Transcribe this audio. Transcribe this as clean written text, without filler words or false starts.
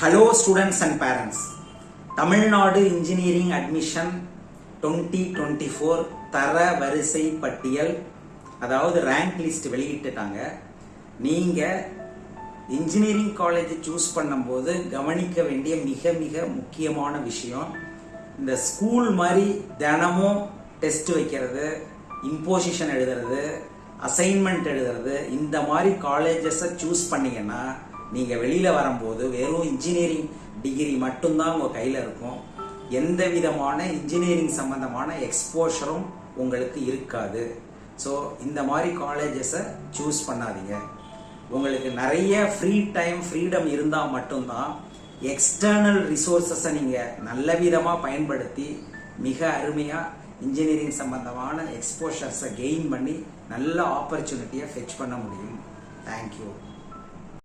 Hello students and parents. Tamil Nadu engineering admission 2024 தர வரிசை பட்டியல், அதாவது ரேங்க் லிஸ்ட் வெளியிட்டுட்டாங்க. நீங்க இன்ஜினியரிங் காலேஜ் சூஸ் பண்ணும்போது கவனிக்க வேண்டிய மிக மிக முக்கியமான விஷயம், இந்த ஸ்கூல் மாதிரி தினமும் டெஸ்ட் வைக்கிறது, இம்போசிஷன் எழுதுறது, அசைன்மெண்ட் எழுதுறது, இந்த மாதிரி காலேஜஸை சூஸ் பண்ணீங்கன்னா நீங்க வெளியில வரும்போது வெறும் இன்ஜினியரிங் டிகிரி மட்டும்தான் உங்க கையில இருக்கும். எந்த விதமான இன்ஜினியரிங் சம்பந்தமான எக்ஸ்போஷரும் உங்களுக்கு இருக்காது. ஸோ இந்த மாதிரி காலேஜஸை சூஸ் பண்ணாதீங்க. உங்களுக்கு நிறைய ஃப்ரீடம் இருந்தால் மட்டும்தான் எக்ஸ்டர்னல் ரிசோர்ஸஸை நீங்கள் நல்ல விதமாக பயன்படுத்தி மிக அருமையாக இன்ஜினியரிங் சம்பந்தமான எக்ஸ்போஷர்ஸை கெயின் பண்ணி நல்ல ஆப்பர்ச்சுனிட்டியை ஃபெச் பண்ண முடியும். தேங்க்யூ.